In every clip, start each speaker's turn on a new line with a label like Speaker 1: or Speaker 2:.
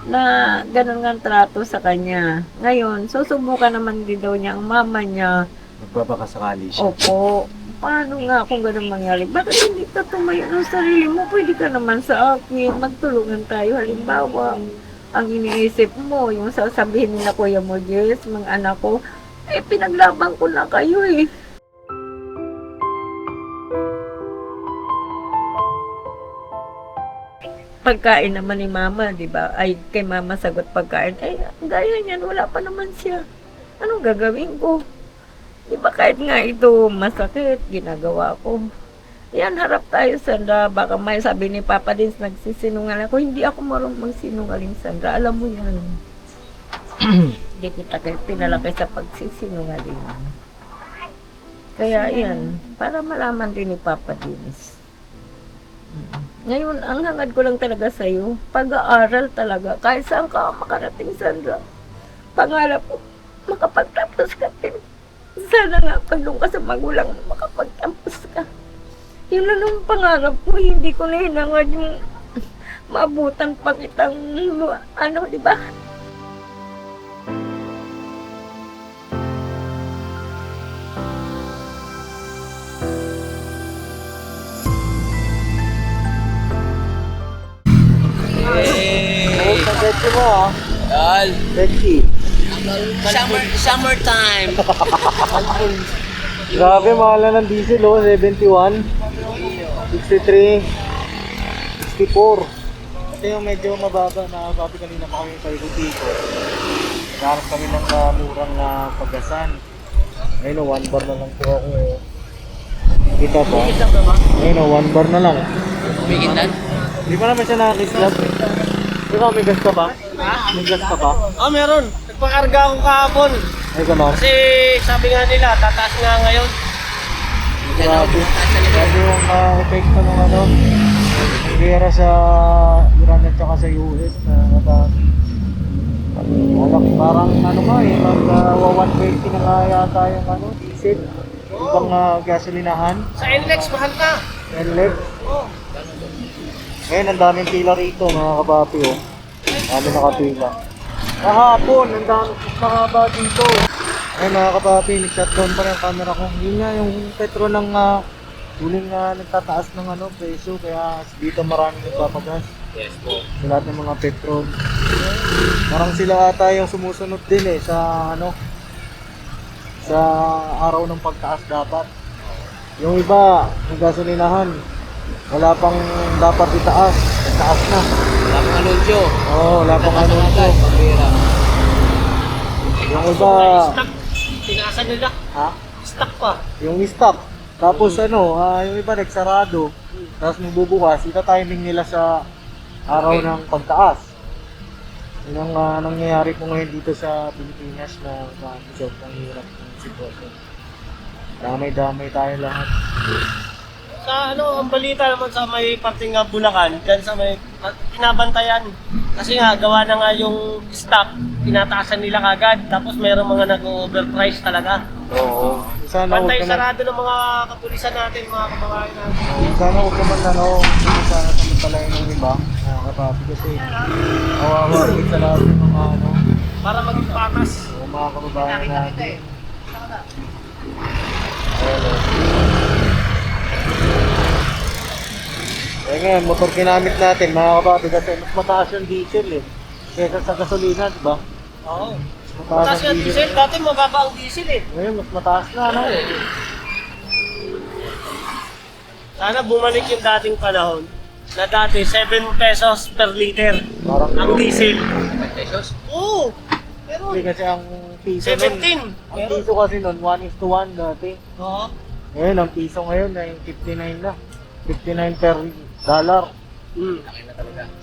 Speaker 1: na ganun nga ang trato sa kanya. Ngayon, susubukan naman din daw niya ang mama niya.
Speaker 2: Magbabakasakali siya.
Speaker 1: Opo, paano nga kung ganun mangyari? Bakit hindi ka tumayo ng sarili mo? Pwede ka naman sa akin, magtulungan tayo. Halimbawa, ang iniisip mo, yung sasabihin nila Kuya mo, Jess, mga anak ko, eh pinaglaban ko na kayo eh. Pagkain naman ni mama, di ba? Ay, kay mama sagot pagkain. Ay, gaya niyan, wala pa naman siya. Anong gagawin ko? Di ba kahit nga ito masakit, ginagawa ko. Yan, harap tayo, Sandra. Baka may sabi ni Papa din, nagsisinungaling ako. Hindi ako marunong magsinungaling, Sandra. Alam mo yan. Hindi kita kayo pinalaki sa pagsisinungaling. Kaya yan, para malaman din ni Papa Dinis. Ngayon, ang hangad ko lang talaga sa'yo, pag-aaral talaga. Kahit saan ka makarating, Sandra. Pangarap ko, makapagtapos ka din. Sana nga, pag doon ka sa magulang mo, makapagtapos ka. Yun lang ang pangarap ko, hindi ko na hinangad yung maabutan pa kitang, ano, di ba?
Speaker 2: Oh, pag-getsi mo ah.
Speaker 3: Yan.
Speaker 2: Getsi.
Speaker 3: Summertime.
Speaker 2: Grabe, mahal na ng diesel oh. 71, 63, 64. Ito yung medyo mababa na sabi kanina pa kami sa Ikutiko. Naghanap kami ng murang paggasan. Ayun oh, 1 bar na lang po ako eh. Kita ba? Ayun oh, 1 bar na lang.
Speaker 3: Bigitan?
Speaker 2: Di pa naman siya nakakislap. Ikaw, may gas ka ba? May gas ka ba?
Speaker 3: Oh, meron. Nagpakarga ako kahapon.
Speaker 2: Ay, gano'n.
Speaker 3: Kasi sabi nga nila, tataas nga ngayon.
Speaker 2: Grabe. Grabe yung epekto ng ano. Ang gera sa Iran at saka sa US na parang ano nga eh, mag 120 na nga yata yung ano, diesel. Ibang gasolinahan.
Speaker 3: Sa NLEX, mahal na.
Speaker 2: NLEX.
Speaker 3: Oh.
Speaker 2: Ngayon, ang daming pila rito mga kapapi oh. Dami nakapila. Kahapon, ang dami mahaba dito. Ayun mga kapapi, nag-shutdown pa rin ang camera ko. Yun nga yung petro ng huling nagtataas ng ano, presyo. Kaya dito maraming nagpapagas.
Speaker 3: Yes po.
Speaker 2: Sa lahat ng mga petrol. Parang sila ata yung sumusunod din eh sa ano, sa araw ng pagtaas dapat. Yung iba, yung gasolinahan, wala pang dapat itaas, itaas na.
Speaker 3: Wala pang anunsyo.
Speaker 2: Oo, wala pang anunsyo.
Speaker 3: Pambira.
Speaker 2: Yung iba,
Speaker 3: Stock. Tinaasan nila.
Speaker 2: ha?
Speaker 3: Stock pa.
Speaker 2: Yung stock. Tapos ano, yung iba nagsarado. Tapos magbubukas, ita-timing nila sa araw ng pagtaas. Yun ang nangyayari po ngayon dito sa Pilipinas na sobrang hirap ng sitwasyon. Damay-damay tayo lahat.
Speaker 3: Sa ano, ang balita naman sa may parting nga Bulacan, dyan sa may pinabantayan. Kasi nga, gawa na nga yung stock, tinataasan nila kagad. Tapos mayroong mga nag-overprice talaga.
Speaker 2: Oo. Sana huwag
Speaker 3: Bantay
Speaker 2: naman,
Speaker 3: sarado ng mga kapulisan natin, mga kababayan natin.
Speaker 2: sana huwag naman sana samantalayan ng iba. Nakakatabi kasi kawawa rin sa lahat ng mga ano,
Speaker 3: Para maging patas.
Speaker 2: mga kababayan natin. Hello. Eh ngayon, motor ginamit natin mga kapapi kasi mas mataas yung diesel eh. Kesa sa gasolina, di ba?
Speaker 3: Oo.
Speaker 2: Mas
Speaker 3: Mataas
Speaker 2: ang
Speaker 3: yung diesel, dati mababa ang diesel eh.
Speaker 2: Ngayon, mas mataas na ano eh.
Speaker 3: Sana bumalik yung dating panahon na dati 7 pesos per liter
Speaker 2: Parang
Speaker 3: ang diesel.
Speaker 4: Pesos?
Speaker 3: Oo. Pero
Speaker 2: hindi kasi ang piso
Speaker 3: 17.
Speaker 2: nun. Ang piso kasi nun, 1:1 dati.
Speaker 3: Oo.
Speaker 2: Ngayon, ang piso ngayon ay 59 na. 59 per dollar.
Speaker 3: Mm.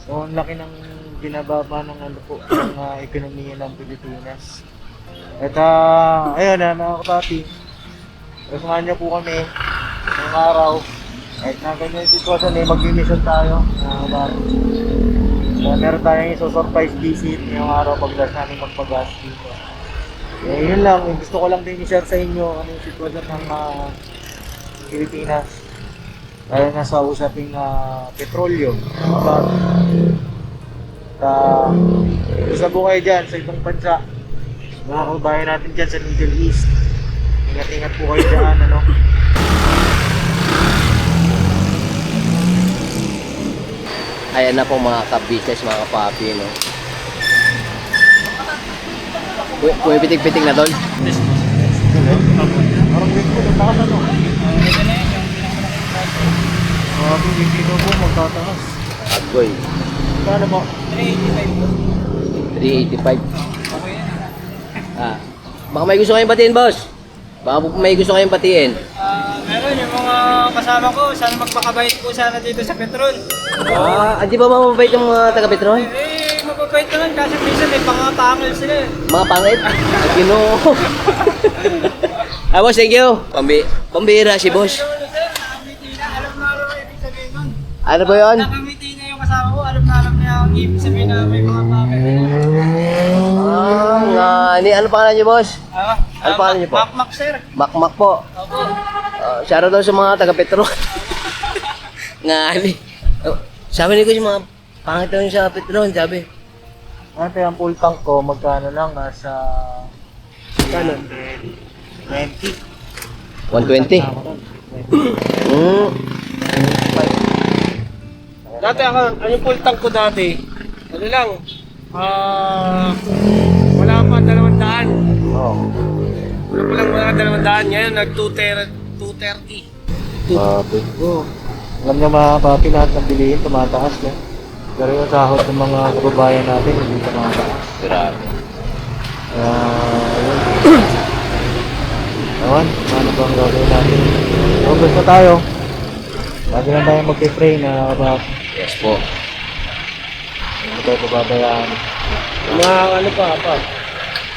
Speaker 2: So, ang laki ng binababa ng ano po, ng ekonomiya ng Pilipinas. At ayun na, mga kapapi. Kasamahan niyo po kami ng araw. Kahit na ganyan yung sitwasyon eh, mag-mission tayo. Mga kapapi. So, meron tayong iso-surprise visit ngayong araw pagdas namin magpagas dito. Eh, yun lang. Gusto ko lang din i-share sa inyo ano yung sitwasyon ng Pilipinas. Dahil nasa usaping petrolyo. Isa po kayo dyan sa ibang bansa. Mga kababayan natin dyan sa Middle East. Ingat-ingat po kayo dyan, ano.
Speaker 4: Ayan na po mga ka-business, mga kapapi, no? Pumipitig-pitig na doon.
Speaker 2: Parang wait po, magtakas ano. Hindi po magtatakas.
Speaker 4: Agoy.
Speaker 2: Kano po?
Speaker 4: 385. Ah. Baka may gusto kayong batiin, boss? Baka may gusto kayong batiin.
Speaker 3: Meron yung mga kasama ko, sana magpakabait po sana dito sa Petron.
Speaker 4: Di ba mamabait yung mga taga-Petron?
Speaker 3: Mababait naman kasi minsan may pangapangil sila eh.
Speaker 4: Mga pangit? Ginoo. Boss, thank you. Pambira si boss.
Speaker 3: Alam na alam ang ibig sabihin nun.
Speaker 4: Ano ba yun?
Speaker 3: Nakamiti na yung kasama ko, alam na ang ibig sabihin na may mga pangil.
Speaker 4: Ano pangalan niyo, boss? Ano pangalan niyo po?
Speaker 3: Makmak sir.
Speaker 4: Makmak po.
Speaker 3: Opo.
Speaker 4: Shoutout daw sa mga taga-Petron. Sabi ni ko yung mga pangit daw yung sa Petron, sabi.
Speaker 2: Ate, ang full tank ko, magkano lang? Nasa...
Speaker 4: Magkano?
Speaker 2: 20.
Speaker 4: 120.
Speaker 3: Dati ako, yung full tank ko dati, ano lang, wala pa 200.
Speaker 2: Oo.
Speaker 3: Wala pa lang mga 200, ngayon nag 230.
Speaker 2: Papi. Alam niyo mga papi, lahat ng bilihin tumataas na. Pero yung sahod ng mga kababayan natin, hindi tumataas.
Speaker 4: Grabe.
Speaker 2: Ayun. Ewan, paano ba ang gagawin natin? Focus na tayo. Lagi lang tayo mag-pray na about
Speaker 4: Yes po.
Speaker 2: hindi tayo pababayaan.
Speaker 3: Mga ano pa,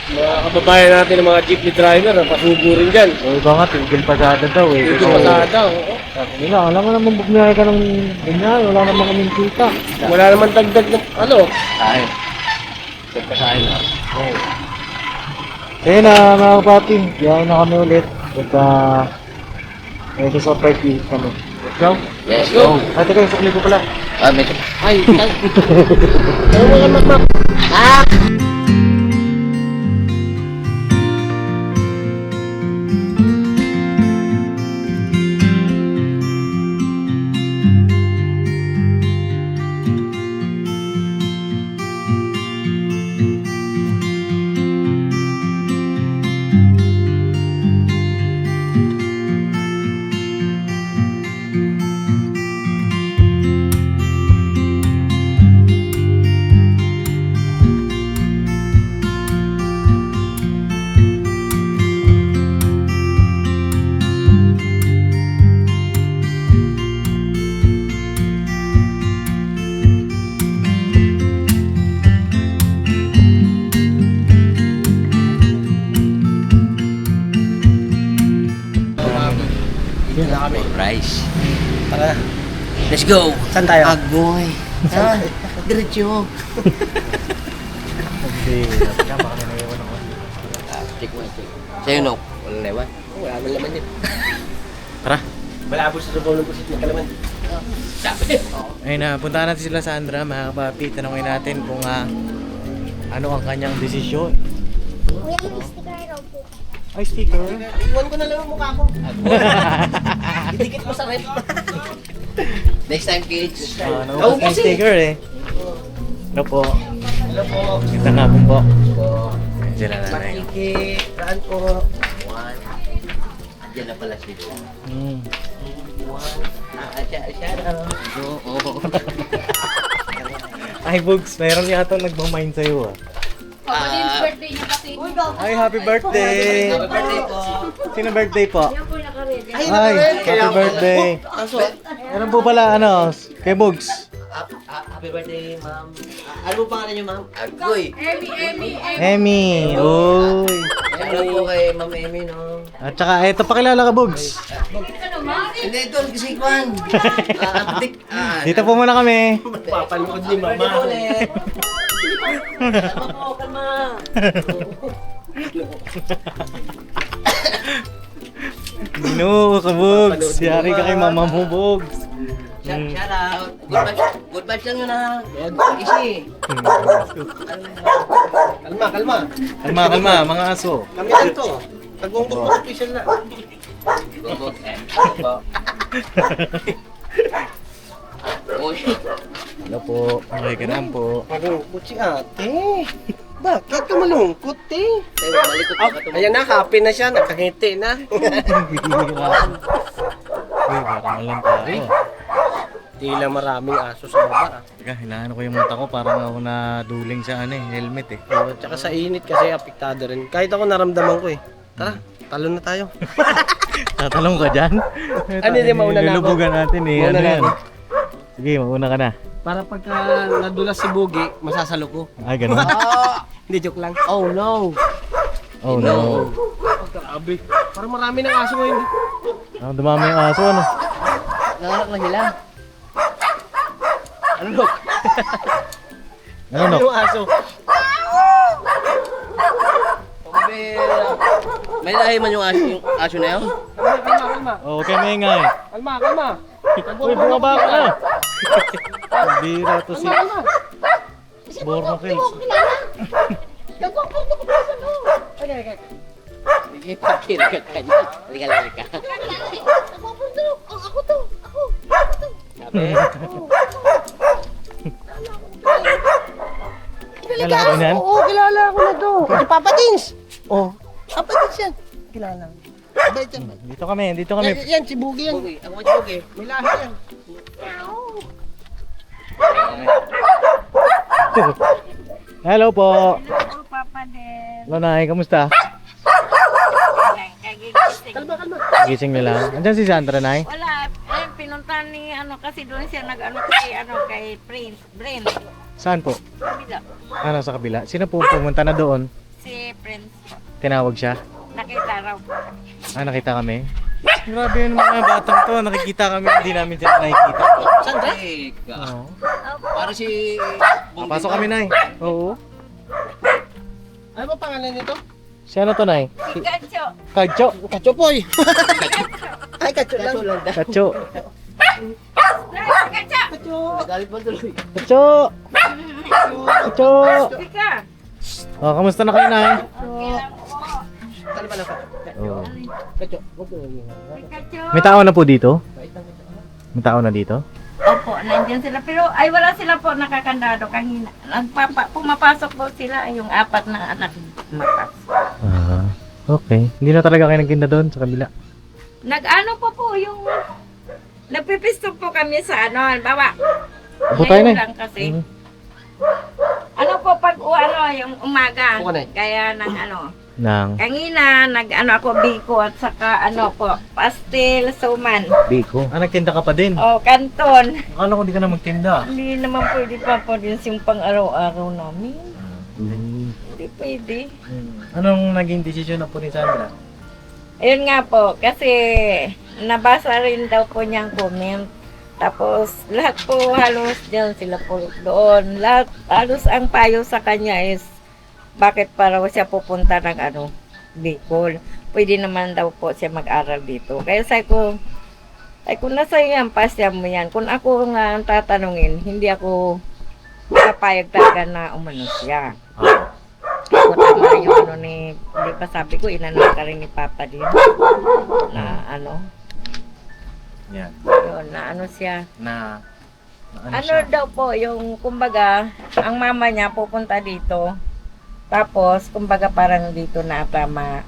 Speaker 3: mga kababayan natin ng mga jeepney driver, pasubo rin dyan.
Speaker 2: O iba nga, tigil pasada daw eh.
Speaker 3: Dito pasada, oo.
Speaker 2: Sabi nila, alam mo naman bugnahe ka ng ganyan, wala namang kaming kita.
Speaker 3: Wala naman dagdag ng ano.
Speaker 4: Ay. Pagkasain na.
Speaker 2: Oh. Ayun na mga kapati, biyahe na kami ulit. Pagka medyo sa party kami. Let's go.
Speaker 4: Yes, go.
Speaker 2: Ate kayo, sukli ko pala.
Speaker 4: May...
Speaker 3: Ay, ano mga makmak?
Speaker 4: Rice. Tara. Let's go.
Speaker 3: Saan tayo?
Speaker 4: Agoy. Saan? Diretso.
Speaker 2: Hindi, kaya baka may naiwan ako.
Speaker 4: Check mo, check. Sa'yo, no? Walang lewan? Wala naman laman yun.
Speaker 2: Tara.
Speaker 3: Malabo sa sabaw ng pusit ng kalaman.
Speaker 4: Sabi.
Speaker 2: Ayun na, puntahan natin sila Sandra, mga kapapi. Tanungin natin kung ano ang kanyang desisyon.
Speaker 5: Kuya, yung sticker raw po.
Speaker 2: Ay, sticker.
Speaker 3: Iwan ko na lang ang mukha ko. Idikit mo sa rep.
Speaker 4: Next time, kids.
Speaker 2: Naubos yung sticker eh. Hello po.
Speaker 3: Hello po.
Speaker 2: Kita nga po.
Speaker 4: So,
Speaker 2: Ayun sila nanay.
Speaker 3: Makikit. Saan po?
Speaker 4: one. Andiyan na pala si Juan. Oo.
Speaker 2: Ay, Bugs, mayroon yata nagmamind sa'yo
Speaker 5: Yung birthday niya kasi.
Speaker 2: Ay, happy birthday!
Speaker 4: Happy birthday po.
Speaker 2: Sino birthday po?
Speaker 5: Yan po nakaredy.
Speaker 2: Ay, happy birthday! Meron po pala, kay Bugs.
Speaker 4: Happy birthday, ma'am. Ano po pangalan niyo, ma'am? Agoy.
Speaker 2: Emmy! Uy!
Speaker 4: Hello po kay Ma'am Emmy, no?
Speaker 2: At saka, eto, pakilala ka, Bugs.
Speaker 4: Hindi, doon kasi Juan.
Speaker 2: Dito po muna kami.
Speaker 3: Papanood ni Mama.
Speaker 4: ulit. Kalma po, kalma.
Speaker 2: Ginoo ka, Bugs. Yari ka kay mama mo, Bugs.
Speaker 4: Shout out. Good Good vibes lang yun ha. Easy.
Speaker 3: Kalma.
Speaker 2: Kalma, mga aso.
Speaker 3: Kami lang to. Tagong official na.
Speaker 4: Uy.
Speaker 2: Hello po. Okay ka naman po.
Speaker 3: Malungkot si ate. Bakit ka malungkot, eh?
Speaker 4: Tayo, malikot ka ka
Speaker 3: Ayan na, happy na siya. Nakangiti na.
Speaker 2: Uy, parang walang tao.
Speaker 3: Tila maraming aso sa baba.
Speaker 2: Teka, hinahan ko yung mata ko. Parang ako naduling sa helmet eh.
Speaker 3: Oh, tsaka sa init kasi apektado rin. Kahit ako naramdaman ko eh. Tara, talon na tayo.
Speaker 2: Tatalong ka dyan?
Speaker 3: Ano, hindi, mauna na ako.
Speaker 2: Lulubugan natin eh.
Speaker 3: Mauna
Speaker 2: Ano
Speaker 3: na
Speaker 2: yan?
Speaker 3: ako.
Speaker 2: Sige, mauna ka na.
Speaker 3: Para pagka nadulas si Bugi, masasalo ko.
Speaker 2: Ay, ganun.
Speaker 3: Hindi, joke lang. Oh no.
Speaker 2: Oh no.
Speaker 3: Oh, grabe. Parang marami ng aso ngayon.
Speaker 2: Ah, dumami yung aso, ano?
Speaker 4: Nanganak na sila.
Speaker 3: Ano, Dok?
Speaker 2: Ano, no?
Speaker 3: Yung aso.
Speaker 4: Pabira. May lahi man yung aso na yun.
Speaker 3: Kalma.
Speaker 2: Oh, okay, maingay.
Speaker 3: Kalma.
Speaker 2: Uy, bumaba ka na. Bira to si Borno Kills.
Speaker 4: Sige, pakira ka kanya. Halika lang ka. Sabi,
Speaker 2: Kilala ko yan?
Speaker 3: Oo, kilala ko na to. Si Papa Dins. Oh, Papa Dins yan. Kilala. Abay dyan.
Speaker 2: Dito kami.
Speaker 3: Yan, si Bugi yan.
Speaker 4: Bugi. Ako nga si Bugi.
Speaker 3: May lahi yan.
Speaker 2: Hello po.
Speaker 1: Hello, Papa din.
Speaker 2: Hello, Nay. Kamusta?
Speaker 1: Kagigising.
Speaker 3: Kalma.
Speaker 2: Gising nila. Andyan si Sandra, Nay?
Speaker 1: Wala, pinunta ni kasi doon siya kay Prince, Brain.
Speaker 2: Saan po?
Speaker 1: Kabila.
Speaker 2: Ano sa kabila? Sino po pumunta na doon?
Speaker 1: Si Prince,
Speaker 2: Tinawag siya?
Speaker 1: nakita raw.
Speaker 2: Ah, nakita kami? Grabe yung mga batang to. Nakikita kami, hindi namin sila nakikita.
Speaker 4: Sandra?
Speaker 2: Oo.
Speaker 4: Para si...
Speaker 2: Pasok kami, Nay. Oo.
Speaker 3: Ano ba pangalan nito?
Speaker 2: Si ano to, Nay?
Speaker 1: Si Gacho.
Speaker 2: Kacho.
Speaker 3: Kachopoy. Ay, kacho lang.
Speaker 4: Kaso lang.
Speaker 2: Kacho.
Speaker 1: Gacho!
Speaker 4: Nagalit ba tuloy?
Speaker 2: Kacho. Kacho.
Speaker 1: Ika!
Speaker 2: Oh, kamusta na kayo, Nay?
Speaker 1: Okay lang po.
Speaker 3: Tali pa lang.
Speaker 2: Oo.
Speaker 3: Kacho.
Speaker 1: Si Gacho.
Speaker 2: May tao na po dito? May tao na dito?
Speaker 1: Opo, nandiyan sila. Pero ay wala sila po nakakandado kanina. Pumapasok po sila yung 4 na anak. Mapasok.
Speaker 2: Ah, okay. Hindi na talaga kayo nagtinda doon sa kabila.
Speaker 1: Nag-ano po yung nagpipisto po kami sa bawa.
Speaker 2: Upo tayo, Nay.
Speaker 1: Lang kasi.
Speaker 2: Mhm.
Speaker 1: Ano po pag yung umaga.
Speaker 3: Upo ka, Nay.
Speaker 1: Kaya ng
Speaker 2: Nang
Speaker 1: kanina ako biko at saka po pastel suman.
Speaker 2: Biko. Ah, nagtinda ka pa din?
Speaker 1: O kanton.
Speaker 2: Akala ko di ka na magtinda.
Speaker 1: Hindi naman pwede pa po din yung pang araw-araw namin.
Speaker 2: Mm.
Speaker 1: Hindi pwede.
Speaker 2: Anong naging desisyon na po ni Sandra?
Speaker 1: Ayun nga po, kasi nabasa rin daw po niyang comment. Tapos lahat po halos dyan sila po doon. Lahat halos ang payo sa kanya is bakit para siya pupunta ng Bicol. Pwede naman daw po siya mag-aral dito. Kaya sabi ko nasa yan, pasya mo yan. Kung ako nga ang tatanungin, hindi ako kapayag talaga na umano siya. Kung tama yung di ba sabi ko, inanong ka rin ni Papa din. Na
Speaker 2: Yan.
Speaker 1: yun, na siya.
Speaker 2: Na
Speaker 1: Daw po, yung kumbaga, ang mama niya pupunta dito. Tapos, kumbaga parang dito na tama,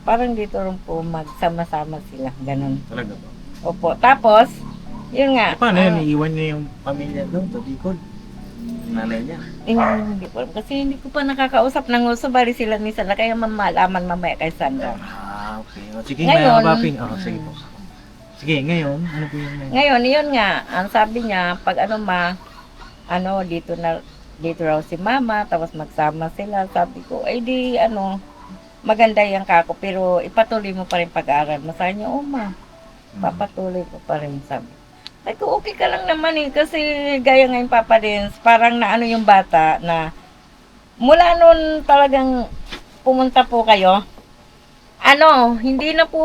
Speaker 1: parang dito rin po magsama-sama sila, ganun.
Speaker 2: Talaga ba?
Speaker 1: Opo, tapos, yun nga.
Speaker 2: Paano yan? Iiwan niya yung pamilya doon sa Bicol? Nanay niya.
Speaker 1: Hindi po, kasi hindi ko pa nakakausap ng uso, bali sila ni Sandra, kaya mamalaman mamaya kay Sandra.
Speaker 2: Ah, okay. O, sige,
Speaker 1: Ngayon,
Speaker 2: mga paping. Sige po. Sige, ngayon, ano po yung
Speaker 1: Ngayon, yun nga, ang sabi niya, pag dito raw si mama, tapos magsama sila. Sabi ko, ay di, maganda yung kako, pero ipatuloy mo pa rin pag-aaral mo. Sabi niya, ma, papatuloy ko pa rin, sabi. Ay ko, okay ka lang naman kasi gaya ngayon Papa Dins, parang yung bata na, mula nun talagang pumunta po kayo, hindi na po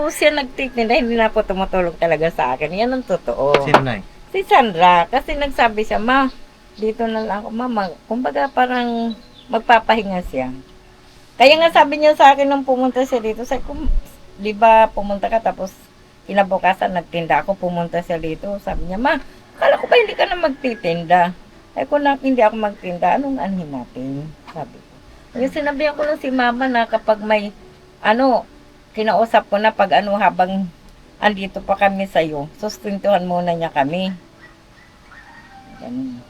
Speaker 1: siya nagtitinda, hindi na po tumutulong talaga sa akin. Yan ang totoo.
Speaker 2: Sino, Nay?
Speaker 1: Si Si Sandra, kasi nagsabi siya, ma, dito na lang ako, mama. Kumbaga parang magpapahinga siya. Kaya nga sabi niya sa akin nung pumunta siya dito, sabi ko, di ba pumunta ka tapos kinabukasan nagtinda ako, pumunta siya dito. Sabi niya, ma, akala ko ba hindi ka na magtitinda? Ay kung hindi ako magtinda, anong anhin natin? Sabi ko. Yung sinabihan ko lang si mama na kapag may, kinausap ko na pag habang andito pa kami sa'yo, sustentuhan muna niya kami. Ganun.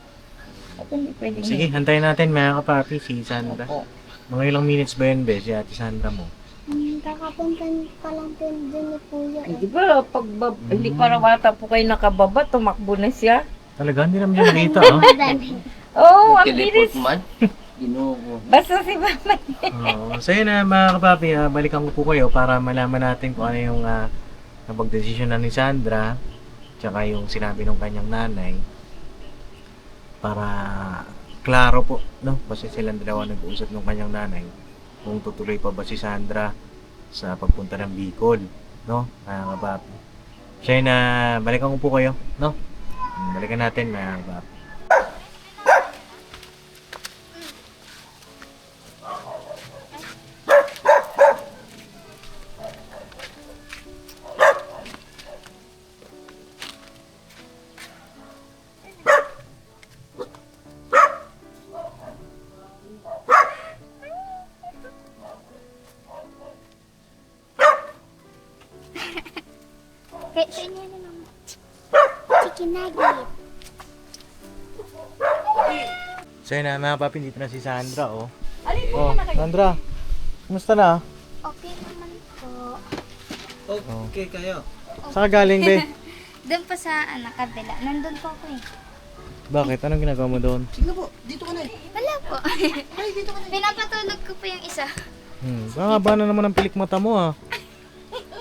Speaker 1: At hindi pwedeng
Speaker 2: Sige, hantayin natin mga kapapi si Sandra.
Speaker 1: Opo.
Speaker 2: Mga ilang minutes ba yun, Be, si Ate Sandra mo?
Speaker 5: Kakapunta pa lang din ni Kuya.
Speaker 1: Ay, di ba, hindi para bata po kayo nakababa, tumakbo na siya.
Speaker 2: Talaga, hindi naman siya nakita, oh.
Speaker 1: Oo, ang
Speaker 4: Teleport
Speaker 1: bilis.
Speaker 4: man. Ginoo ko.
Speaker 1: Basta si mama.
Speaker 2: Oo. So yun na mga kapapi, balikan ko po kayo para malaman natin kung ano yung napagdesisyon na ni Sandra tsaka yung sinabi ng kanyang nanay para klaro po, no? Kasi silang dalawa nag-uusap ng kanyang nanay kung tutuloy pa ba si Sandra sa pagpunta ng Bicol, no? Mga kapapi. So yun na, balikan ko po kayo, no? Balikan natin mga kapapi.
Speaker 5: Kaya sa inyo na lang. Chicken nugget.
Speaker 2: So yun na mga papi, dito na si Sandra, oh. Oh, Sandra, kumusta na?
Speaker 5: Okay naman po.
Speaker 3: Okay kayo.
Speaker 2: Saan ka galing, be?
Speaker 5: Doon pa sa kabila. Nandun po ako eh.
Speaker 2: Bakit? Anong ginagawa mo doon?
Speaker 5: Wala po. Pinapatulog ko po yung isa.
Speaker 2: Haba na naman ang pilik mata mo, ha?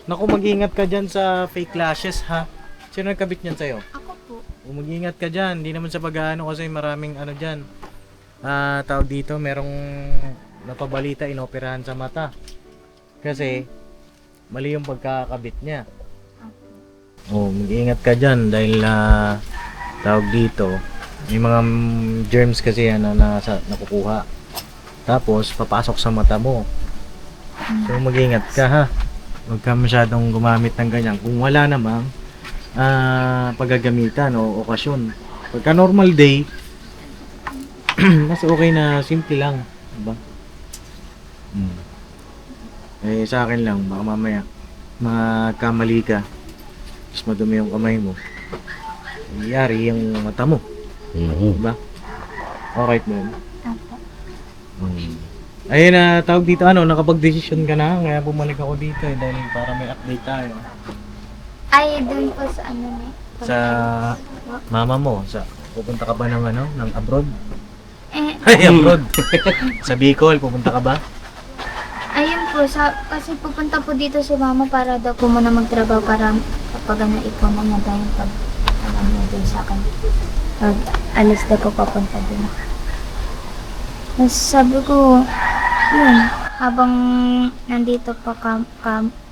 Speaker 2: Naku, mag-ingat ka dyan sa fake lashes, ha? Sino nagkabit niyan sa'yo?
Speaker 5: Ako po.
Speaker 2: Mag-ingat ka dyan. Hindi naman sa pag-ano kasi maraming ano dyan. Tawag dito, merong napabalita, inoperahan sa mata. Kasi, mali yung pagkakabit niya. Mag-ingat ka dyan dahil tawag dito, may mga germs kasi yan na nakukuha. Tapos, papasok sa mata mo. So, mag-ingat ka, ha? Huwag ka masyadong gumamit ng ganyan. Kung wala namang paggagamitan o okasyon. Pagka normal day, mas okay na simple lang. Diba? Eh, sa akin lang, baka mamaya magkamali ka. Tapos madumi yung kamay mo. Iyari yung mata mo. Diba? Alright mo yun.
Speaker 5: Ako.
Speaker 2: Ayun na, tawag dito nakapag-desisyon ka na, kaya bumalik ako dito dahil para may update tayo.
Speaker 5: Ay, doon po sa
Speaker 2: Sa mama mo, pupunta ka ba ng abroad?
Speaker 5: Eh,
Speaker 2: Ay, abroad! Sa Bicol, pupunta ka ba?
Speaker 5: ayun po, kasi pupunta po dito si mama para daw po muna magtrabaho para kapag ipon na niya tayo pag niya din sa akin. Pag alis daw po papunta din. Tapos sabi ko, yun, habang nandito pa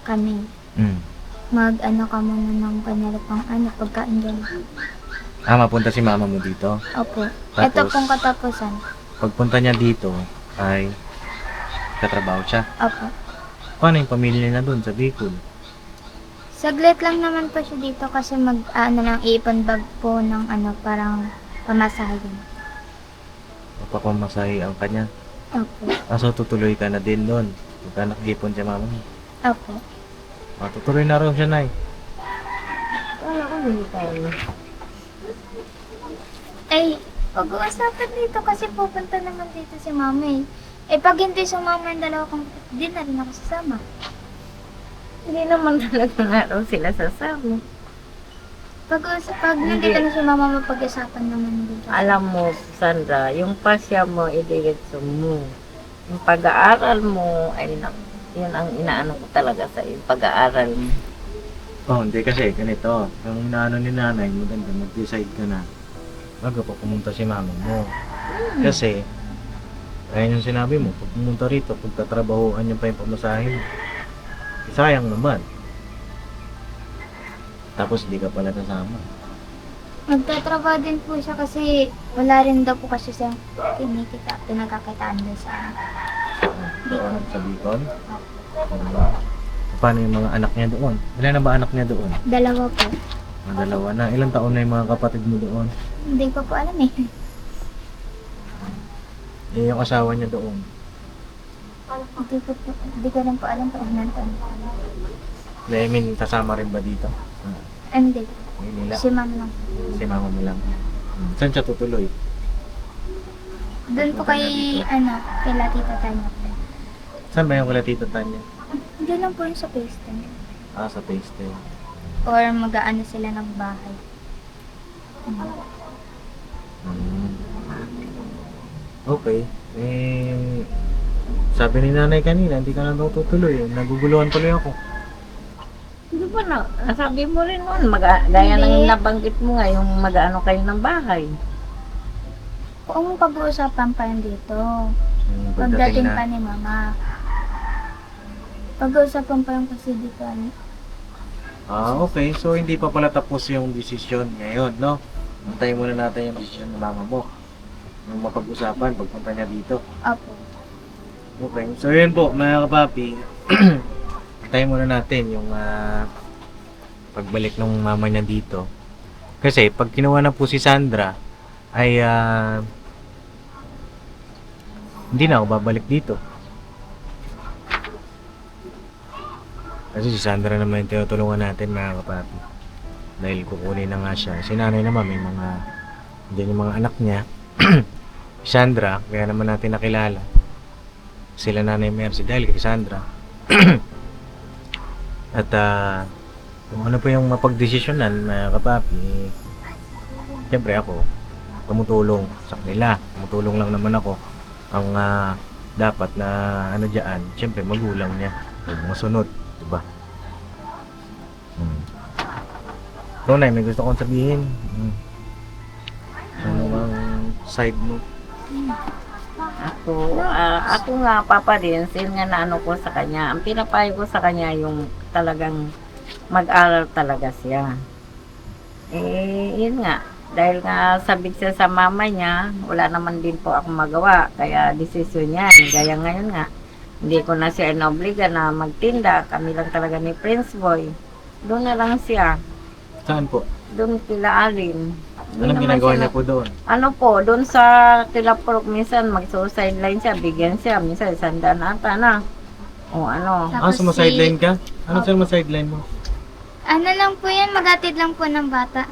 Speaker 5: kami, mag-ano ka muna ng pang pagkain doon.
Speaker 2: Mapunta si mama mo dito.
Speaker 5: Opo.
Speaker 2: Tapos?
Speaker 5: Ito pong katapusan.
Speaker 2: Pagpunta niya dito, ay katrabaho siya.
Speaker 5: Opo.
Speaker 2: Paano yung pamilya na doon sa Bicol?
Speaker 5: Saglit lang naman po siya dito kasi lang, iipon bag po ng parang pamasahin.
Speaker 2: Papamasahe ang kanya.
Speaker 5: Opo.
Speaker 2: So tutuloy ka na din doon. Pagka nakikipon siya mama mo.
Speaker 5: Opo.
Speaker 2: Tutuloy na rin siya, Nay.
Speaker 1: Wala ko hindi tayo.
Speaker 5: Ay, pag-uusapan dito kasi pupunta naman dito si mama eh. Eh, pag hindi sumama yung dalawa kong, di na rin ako sasama.
Speaker 1: Hindi naman talaga nga raw sila sasama.
Speaker 5: Pag nandito na si mama, mapag-usapan naman dito.
Speaker 1: Alam mo, Sandra, yung pasya mo, idiretso mo. Yung pag-aaral mo, ay yun ang inaano ko talaga sa iyo, pag-aaral mo.
Speaker 2: Hindi kasi ganito. Yung inaano ni nanay, maganda mag-decide ka na bago pa pumunta si mama mo. Kasi, ayun yung sinabi mo, pag pumunta rito, pagtatrabahoan niya pa yung pamasahin mo. Sayang naman. Tapos hindi ka pala nasama.
Speaker 5: Magtatrabaho din po siya kasi wala rin daw po kasi siyang pinagkakitaan doon sa Bicol.
Speaker 2: Sa Bicol? Paano yung mga anak niya doon? Ilan na ba anak niya doon?
Speaker 5: Dalawa po.
Speaker 2: Dalawa na. Ilang taon na yung mga kapatid mo doon?
Speaker 5: Hindi ko po alam eh.
Speaker 2: Eh, yung asawa niya doon.
Speaker 5: Hindi ko rin po alam po ilan taon.
Speaker 2: I mean, kasama rin ba dito?
Speaker 5: Hindi.
Speaker 2: Nila.
Speaker 5: Si ma'am lang.
Speaker 2: Si mama mo lang. Saan siya tutuloy?
Speaker 5: Doon po kay, kay Tita Tanya.
Speaker 2: Saan ba yung kala Tito Tanya?
Speaker 5: Doon lang po yung sa Paysten.
Speaker 2: Ah, sa Pastel.
Speaker 5: Or mag-aano sila ng bahay.
Speaker 2: Okay. Eh, sabi ni nanay kanina, hindi ka na daw tutuloy. Naguguluhan tuloy ako.
Speaker 1: Hindi ba na, sabi mo rin noon, gaya
Speaker 5: Hindi.
Speaker 1: ng nabanggit mo nga, yung mag-ano kayo ng bahay.
Speaker 5: Kung pag-uusapan pa yun dito.
Speaker 2: Pagdating
Speaker 5: Pagdating
Speaker 2: na.
Speaker 5: pa ni Mama. Pag-uusapan pa yun kasi dito.
Speaker 2: Ah, okay. So, hindi pa pala tapos yung desisyon ngayon, no? Antayin muna natin yung desisyon ng mama mo. Yung mapag-usapan, pagpunta niya dito.
Speaker 5: Opo.
Speaker 2: Okay. So, yun po, mga kapapi. Antayin muna natin yung pagbalik ng mama niya dito. Kasi, pag kinuha na po si Sandra, ay hindi na ako babalik dito. Kasi si Sandra naman yung tinutulungan natin, mga kapapi. Dahil kukunin na nga siya. Si nanay naman may mga hindi yung mga anak niya. Si Sandra, kaya naman natin nakilala. Sila nanay Mercy dahil kay Sandra. At kung ano po yung mapagdesisyonan, mga kapapi, siyempre ako, tumutulong sa kanila. Tumutulong lang naman ako. Ang dapat na ano dyan, siyempre magulang niya. Yung masunod, diba? So, Nay, may gusto kong sabihin. Ano ang side mo?
Speaker 1: Ako nga, Papa din, same nga na ano ko sa kanya. Ang pinapayo ko sa kanya yung talagang mag-aral talaga siya. Eh, yun nga. Dahil nga sabik siya sa mama niya, wala naman din po akong magawa. Kaya desisyon niya. Gaya ngayon nga, hindi ko na siya inobliga na magtinda. Kami lang talaga ni Prince Boy. Doon na lang siya.
Speaker 2: Saan po?
Speaker 1: Doon kila Alin. Hindi
Speaker 2: Anong
Speaker 1: naman
Speaker 2: ginagawa
Speaker 1: siya
Speaker 2: niya po doon?
Speaker 1: Ano po, doon sa Tilapurok, minsan mag-sideline siya, bigyan siya, minsan 100 ata na. O ano.
Speaker 5: Tapos
Speaker 2: Sumasideline ka? Ano sa sideline mo?
Speaker 5: Ano lang po yan, magatid lang po ng bata.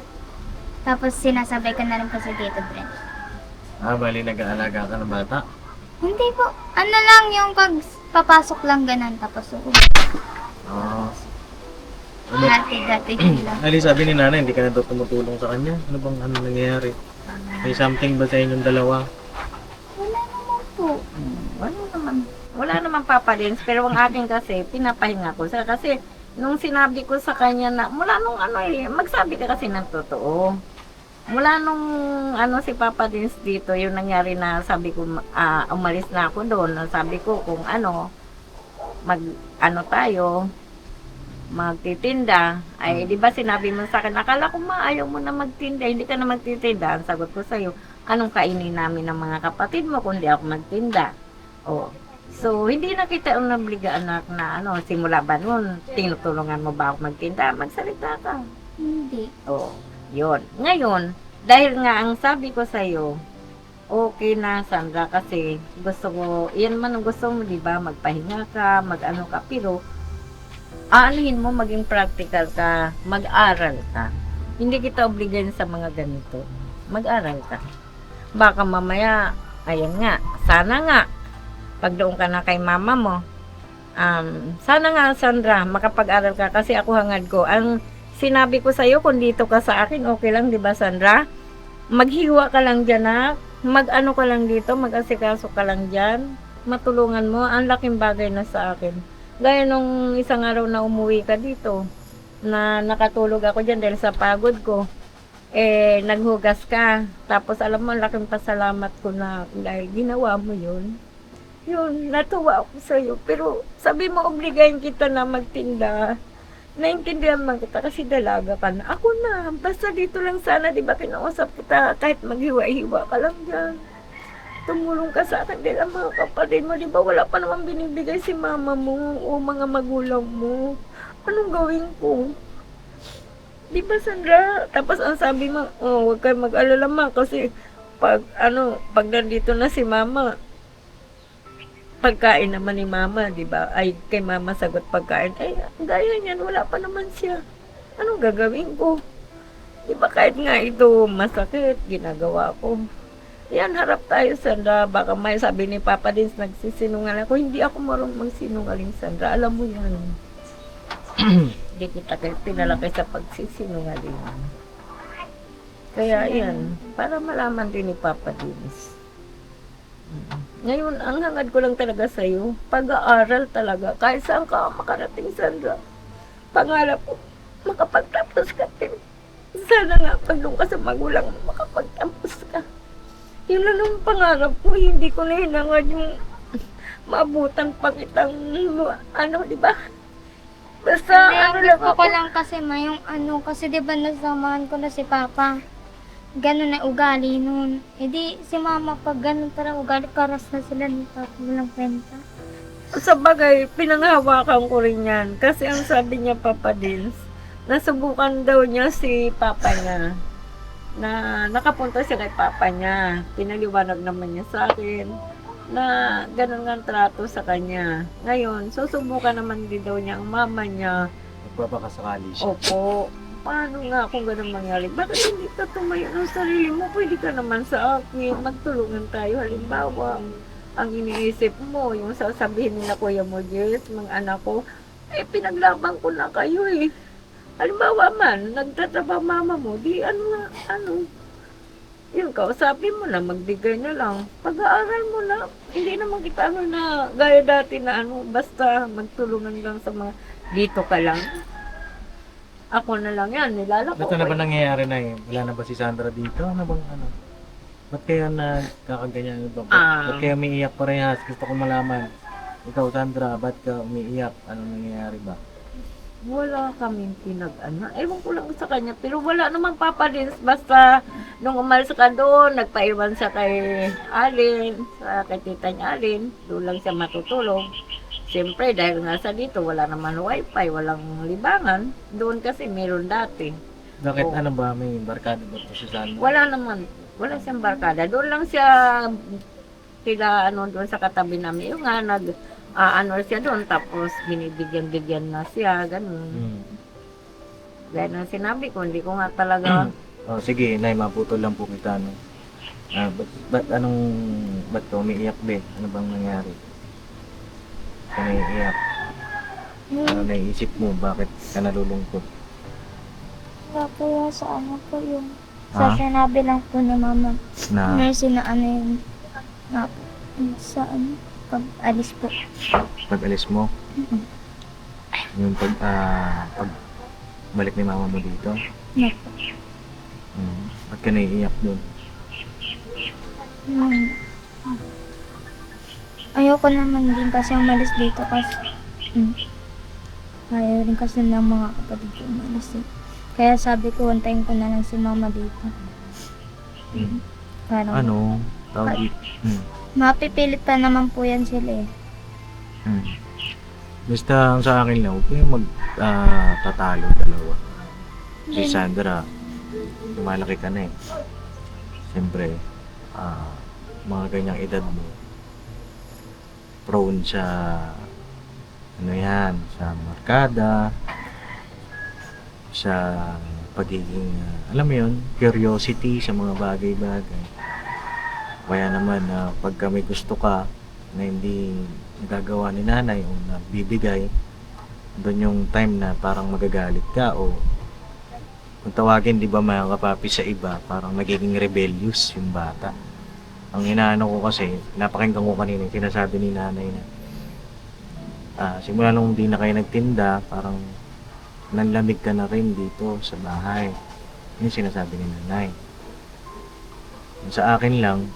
Speaker 5: Tapos sinasabay ko na rin po sa Tito Brent.
Speaker 2: Bali nag-aalaga ka ng bata?
Speaker 5: Hindi po. Ano lang yung pag papasok lang ganun. Tapos uuwi.
Speaker 2: Oo.
Speaker 5: Hatid-hatid lang.
Speaker 2: Ali, sabi ni nanay, hindi ka na daw tumutulong sa kanya. Ano bang nangyayari? May something ba sa inyong dalawa?
Speaker 5: Wala naman po.
Speaker 1: Wala naman Papa Dins, pero ang akin kasi, pinapahinga ko siya. Kasi, nung sinabi ko sa kanya na, mula nung magsabi ka kasi ng totoo. Mula nung si Papa Dins dito, yung nangyari na sabi ko, umalis na ako doon. Sabi ko kung tayo, magtitinda. Ay, di ba sinabi mo sa akin, akala ko ayaw mo na magtinda, hindi ka na magtitinda. Ang sagot ko sa'yo, anong kainin namin ng mga kapatid mo kung di ako magtinda? Oh. So, hindi na kita nabliga anak na simula ba nun, tinutulungan mo ba ako magtinda? Magsalita ka.
Speaker 5: Hindi.
Speaker 1: Oh, yun. Ngayon, dahil nga ang sabi ko sa'yo, okay na Sandra kasi gusto ko, yan man ang gusto mo, di ba? Magpahinga ka, mag-ano ka, pero aanuhin mo, maging practical ka, mag-aral ka. Hindi kita obligahin sa mga ganito. Mag-aral ka. Baka mamaya, ayan nga, sana nga, pag doon ka na kay mama mo, sana nga Sandra, makapag-aral ka kasi ako hangad ko. Ang sinabi ko sa'yo, kung dito ka sa akin, okay lang, di ba Sandra? Maghiwa ka lang dyan ha, mag-ano ka lang dito, mag-asikaso ka lang dyan, matulungan mo, ang laking bagay na sa akin. Gaya nung isang araw na umuwi ka dito, na nakatulog ako dyan dahil sa pagod ko, naghugas ka. Tapos alam mo, laking pasalamat ko na dahil ginawa mo yun. Yun, natuwa ako sa'yo. Pero sabi mo, obligahin kita na magtinda. naintindihan man kita kasi dalaga ka na. Ako na, basta dito lang sana, di ba kinausap kita, kahit maghiwa-hiwa ka lang dyan. Tumulong ka sa akin dahil ang mga kapatid mo, di ba wala pa naman binibigay si mama mo o mga magulang mo. Anong gawin ko? Di ba, Sandra? Tapos ang sabi mo, oh, huwag kayo mag-alala ma kasi pag nandito na si mama, pagkain naman ni mama, di ba? Ay, kay mama sagot pagkain. Ay, gaya niyan, wala pa naman siya. Anong gagawin ko? Di ba kahit nga ito masakit, ginagawa ko. Yan, harap tayo, Sandra. Baka may sabi ni Papa din, nagsisinungaling ako. Hindi ako marunong magsinungaling, Sandra. Alam mo yan. Hindi kita kayo pinalaki sa pagsisinungaling. Kaya yan, para malaman din ni Papa Dins. Ngayon, ang hangad ko lang talaga sa'yo, pag-aaral talaga. Kahit saan ka makarating, Sandra. Pangarap ko, makapagtapos ka din. Sana nga, pag doon ka sa magulang mo, makapagtapos ka. Yun lang ang pangarap ko, hindi ko na hinangad yung maabutan pa kitang, di ba? Basta, lang
Speaker 5: Gusto ko lang kasi yung kasi di ba nasamahan ko na si Papa. Ganun na ugali nun. E di si Mama pag ganun parang ugali, karas na sila ni Papa, walang kwenta.
Speaker 1: Sa bagay, pinanghawakan ko rin yan. Kasi ang sabi niya, Papa Dins, nasubukan daw niya si Papa niya. Na nakapunta siya kay Papa niya. Pinaliwanag naman niya sa akin na ganun nga ang trato sa kanya. Ngayon, susubukan naman din daw niya ang mama niya.
Speaker 2: Nagpapakasakali siya.
Speaker 1: Opo. Paano nga kung ganun mangyari? Bakit hindi ka tumayo ng sarili mo? Pwede ka naman sa akin. Magtulungan tayo. Halimbawa, ang iniisip mo, yung sasabihin nila Kuya mo, Jess, mga anak ko, pinaglaban ko na kayo eh. Halimbawa man, nagtatrabaho mama mo, di yun, kausapin mo na, magbigay na lang. Pag-aaral mo na, hindi naman kita na gaya dati na basta magtulungan lang sa mga, dito ka lang. Ako na lang yan, nilalako.
Speaker 2: Ito na ba nangyayari na eh? Wala na ba si Sandra dito? Ano bang Ba't kayo nagkakaganyan? Ba't kayo umiiyak parehas? Gusto ko malaman. Ikaw, Sandra, ba't ka umiiyak? Ano nangyayari ba?
Speaker 1: Wala kaming ewan ko lang sa kanya, pero wala naman Papa Dins, basta nung umalis ka doon, nagpaiwan siya kay Alin, kay tita niya Alin, doon lang siya matutulog. Siyempre, dahil nasa dito, wala naman wifi, walang libangan, doon kasi meron dati.
Speaker 2: Bakit
Speaker 1: Oo.
Speaker 2: ba? May barkada ba ito si Sandra?
Speaker 1: Wala naman, wala siyang barkada, doon lang siya, doon sa katabi namin, yung nga, siya doon, tapos binibigyan-bigyan na siya, ganun. Gaya ng sinabi ko, hindi ko nga talaga,
Speaker 2: Oh, sige, Nay, maputol lang po kita. Ba't ka umiiyak, be? Ano bang nangyari? Ka naiiyak? Ano naiisip mo? Bakit ka nalulungkot?
Speaker 5: Kaya sa ko yung
Speaker 2: Ha?
Speaker 5: sinabi lang po ni Mama.
Speaker 2: Na,
Speaker 5: Nurse na yun, sa pag alis po.
Speaker 2: pag-alis mo? Yung pag balik ni mama mo dito?
Speaker 5: Napo.
Speaker 2: Ba't ka naiiyak doon?
Speaker 5: Ayoko naman din kasi umalis dito kasi ayaw rin kasi ng mga kapatid ko umalis eh. Kaya sabi ko, antayin ko na lang si Mama dito. Parang
Speaker 2: Tawag dito?
Speaker 5: mapipilit pa naman po yan sila eh.
Speaker 2: Basta sa akin lang, huwag kayong tatalo dalawa. Si Sandra, lumalaki ka na eh. Siyempre, mga ganyang edad mo, prone sa sa markada, sa pagiging, alam mo yun, curiosity sa mga bagay-bagay. Kaya naman, pagka may gusto ka na hindi nagagawa ni nanay o nabibigay, doon yung time na parang magagalit ka o kung tawagin, di ba mga kapapi sa iba, parang nagiging rebellious yung bata. Ang inaano ko kasi, napakinggan ko kanina, sinasabi ni nanay na simula nung di na kayo nagtinda, parang nanlamig ka na rin dito sa bahay. Yun yung sinasabi ni nanay. Sa akin lang,